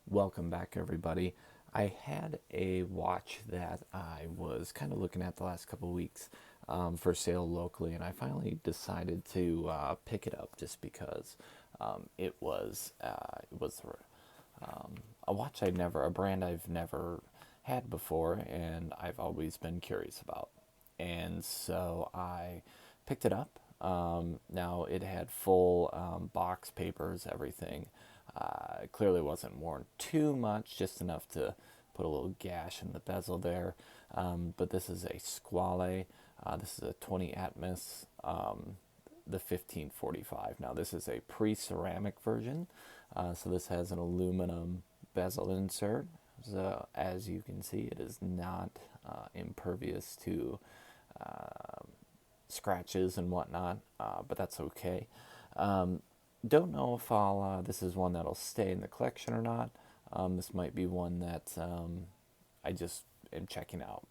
Welcome back, everybody. I had a watch that I was kind of looking at the last couple of weeks for sale locally, and I finally decided to pick it up just because it was a watch a brand I've never had before, and I've always been curious about. And so I picked it up. Now it had full box papers, everything. It clearly wasn't worn too much, just enough to put a little gash in the bezel there. But this is a Squale. This is a 20atmos, the 1545. Now this is a pre-ceramic version, so this has an aluminum bezel insert. So as you can see, it is not impervious to scratches and whatnot, but that's okay. Don't know if this is one that'll stay in the collection or not. This might be one that I just am checking out.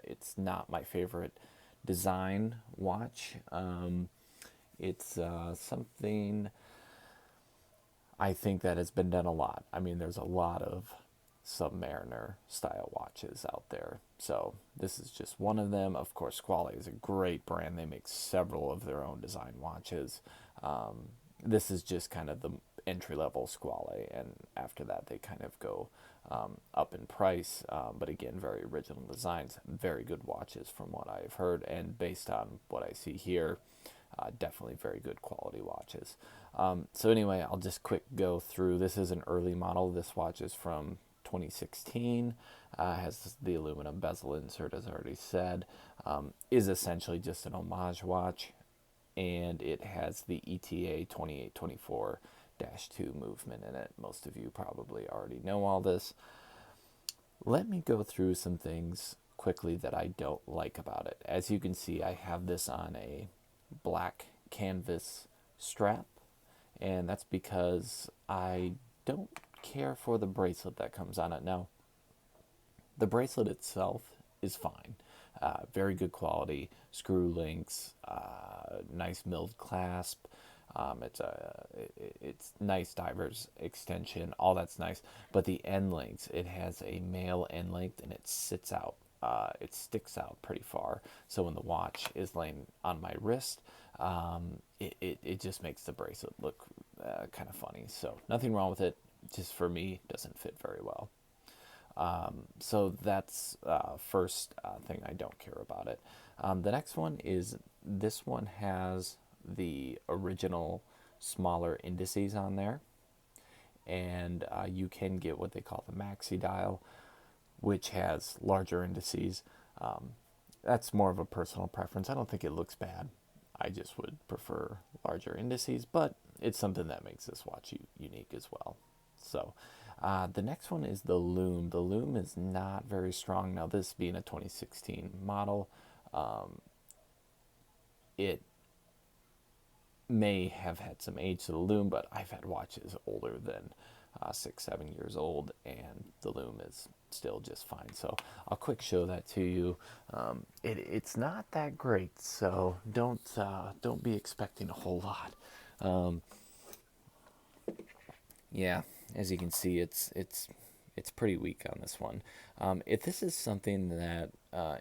It's not my favorite design watch. It's something I think that has been done a lot. I mean, there's a lot of Submariner style watches out there. So this is just one of them. Of course, Squale is a great brand. They make several of their own design watches. This is just kind of the entry level Squale, and after that they kind of go up in price. But again, very original designs, very good watches from what I've heard, and based on what I see here, definitely very good quality watches. So anyway, I'll just quick go through. This is an early model. This watch is from 2016. Has the aluminum bezel insert, as I already said. Is essentially just an homage watch, and it has the ETA 2824-2 movement in it. Most of you probably already know all this. Let me go through some things quickly that I don't like about it. As you can see, I have this on a black canvas strap, and that's because I don't care for the bracelet that comes on it. Now, the bracelet itself is fine. Very good quality, screw links, nice milled clasp. It's nice divers extension, all that's nice. But the end links, it has a male end length, and it sits out. It sticks out pretty far. So when the watch is laying on my wrist, it just makes the bracelet look kind of funny. So nothing wrong with it. Just for me, doesn't fit very well. So that's first thing I don't care about it. The next one is this one has the original smaller indices on there, and you can get what they call the maxi dial, which has larger indices. That's more of a personal preference. I don't think it looks bad. I just would prefer larger indices, but it's something that makes this watch unique as well. So the next one is the loom. The loom is not very strong. Now, this being a 2016 model, it may have had some age to the loom, but I've had watches older than 6, 7 years old, and the loom is still just fine. So I'll quick show that to you. It's not that great, so don't be expecting a whole lot. Yeah, as you can see, it's pretty weak on this one. If this is something that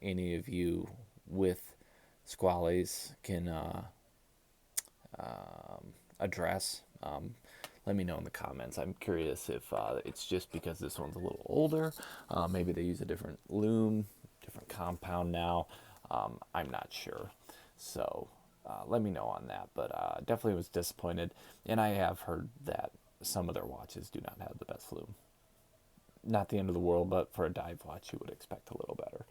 any of you with squales can address, let me know in the comments. I'm curious if it's just because this one's a little older. Maybe they use a different loom, different compound now. I'm not sure. So let me know on that. But definitely was disappointed. And I have heard that some of their watches do not have the best loom. Not the end of the world, but for a dive watch, you would expect a little better.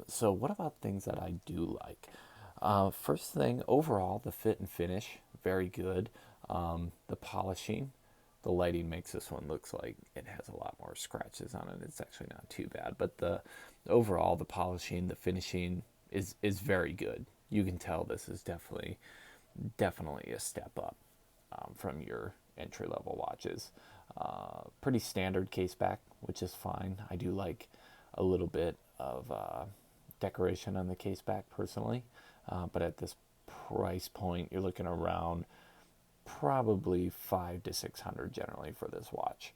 So what about things that I do like? First thing, overall, the fit and finish, very good. The polishing, the lighting makes this one looks like it has a lot more scratches on it. It's actually not too bad, but the overall, the polishing, the finishing is very good. You can tell this is definitely a step up from your entry level watches. Pretty standard case back, which is fine. I do like a little bit of decoration on the case back personally, but at this price point, you're looking around probably 500 to 600 generally for this watch.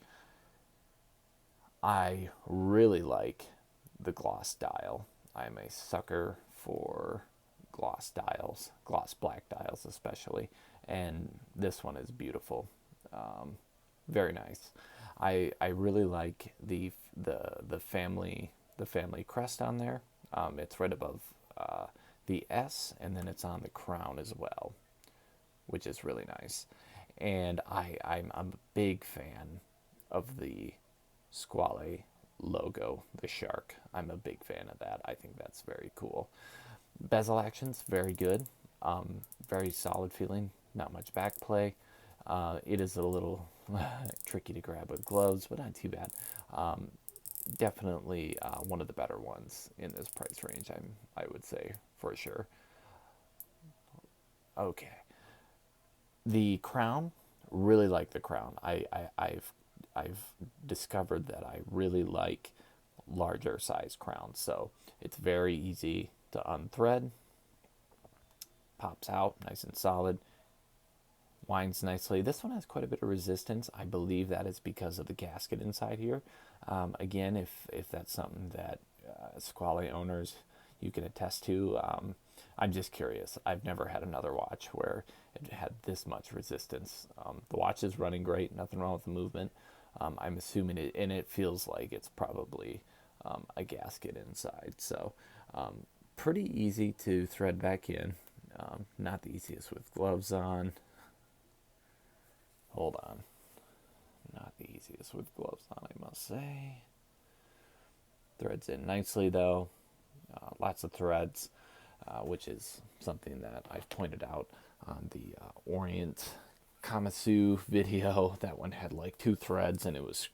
I really like the gloss dial. I'm a sucker for gloss dials, gloss black dials especially, and this one is beautiful. Um, Very nice. I really like the family crest on there. It's right above the S, and then it's on the crown as well, which is really nice. And I'm a big fan of the Squale logo, the shark. I'm a big fan of that. I think that's very cool. Bezel actions, very good. Very solid feeling. Not much back play. It is a little tricky to grab with gloves, but not too bad. Definitely one of the better ones in this price range. I would say for sure. Okay, the crown, really like the crown. I've discovered that I really like larger size crowns. So it's very easy to unthread, pops out nice and solid, winds nicely. This one has quite a bit of resistance. I believe that is because of the gasket inside here. Again, if that's something that Squale owners you can attest to, I'm just curious. I've never had another watch where it had this much resistance. The watch is running great, nothing wrong with the movement. I'm assuming it, and it feels like it's probably a gasket inside. So pretty easy to thread back in. Not the easiest with gloves on. Hold on. Not the easiest with gloves on, I must say. Threads in nicely though. Lots of threads, which is something that I've pointed out on the Orient Kamasu video. That one had like 2 threads and it was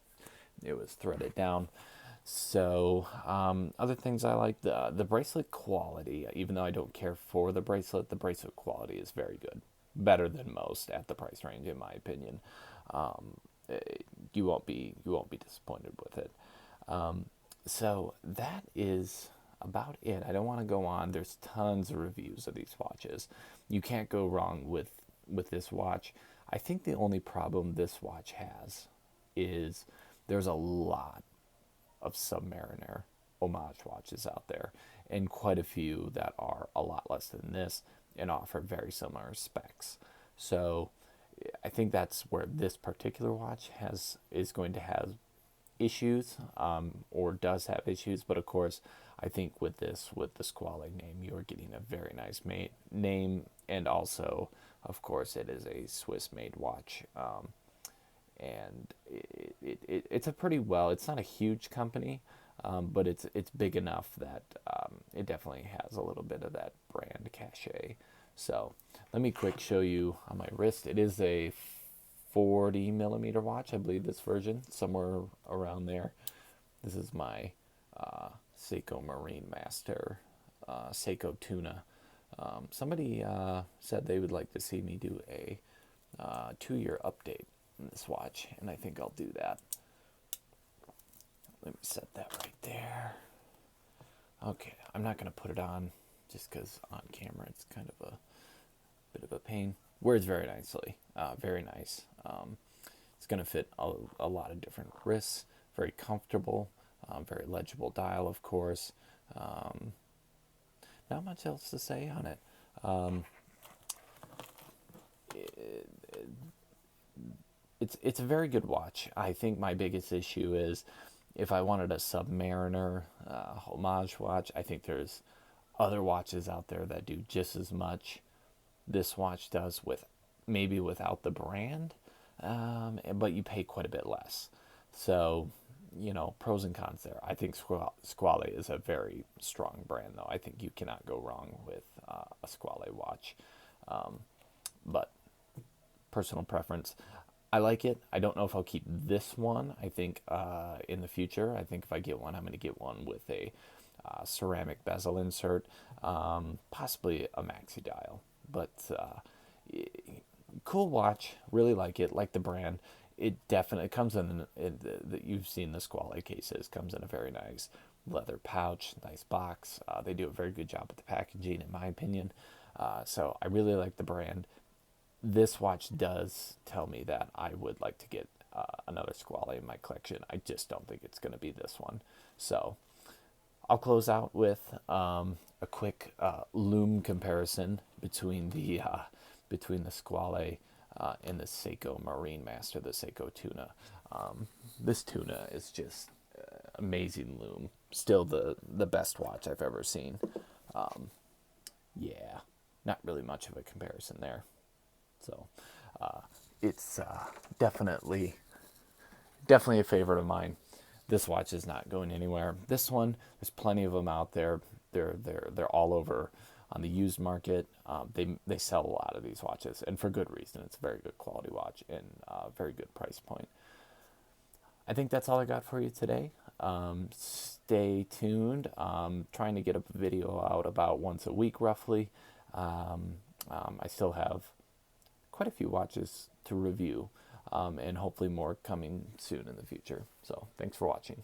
threaded down. So other things I like, the bracelet quality. Even though I don't care for the bracelet quality is very good, better than most at the price range, in my opinion. Um, you won't be disappointed with it. So that is about it. I don't want to go on. There's tons of reviews of these watches. You can't go wrong with this watch. I think the only problem this watch has is there's a lot of Submariner homage watches out there, and quite a few that are a lot less than this and offer very similar specs. So I think that's where this particular watch is going to have issues, or does have issues. But of course, I think with the Squale name, you're getting a very nice name, and also, of course, it is a Swiss-made watch. And it's a pretty well. It's not a huge company, but it's big enough that it definitely has a little bit of that brand cachet. So let me quick show you on my wrist. It is a 40 millimeter watch, I believe, this version, somewhere around there. This is my Seiko Marine Master, Seiko Tuna. Somebody said they would like to see me do a 2-year update on this watch, and I think I'll do that. Let me set that right there. Okay, I'm not going to put it on just because on camera it's kind of a bit of a pain. Wears very nicely, very nice. It's going to fit a lot of different wrists, very comfortable, very legible dial, of course. Not much else to say on it. It's a very good watch. I think my biggest issue is if I wanted a Submariner homage watch, I think there's other watches out there that do just as much. This watch does with maybe without the brand, but you pay quite a bit less. So, pros and cons there. I think Squale is a very strong brand, though. I think you cannot go wrong with a Squale watch. But personal preference. I like it. I don't know if I'll keep this one. I think in the future, I think if I get one, I'm going to get one with a ceramic bezel insert, possibly a maxi dial. But cool watch. Really like it. Like the brand. It definitely comes you've seen the Squale cases. Comes in a very nice leather pouch, nice box. They do a very good job with the packaging, in my opinion. So I really like the brand. This watch does tell me that I would like to get another Squale in my collection. I just don't think it's going to be this one. So I'll close out with a quick lume comparison between the Squale and the Seiko Marine Master, the Seiko tuna. This tuna is just amazing lume. Still the best watch I've ever seen. Yeah, not really much of a comparison there. So it's definitely a favorite of mine. This watch is not going anywhere. This one, there's plenty of them out there. They're all over on the used market. They sell a lot of these watches, and for good reason. It's a very good quality watch and very good price point. I think that's all I got for you today. Stay tuned. Trying to get a video out about once a week, roughly. I still have quite a few watches to review, and hopefully more coming soon in the future. So thanks for watching.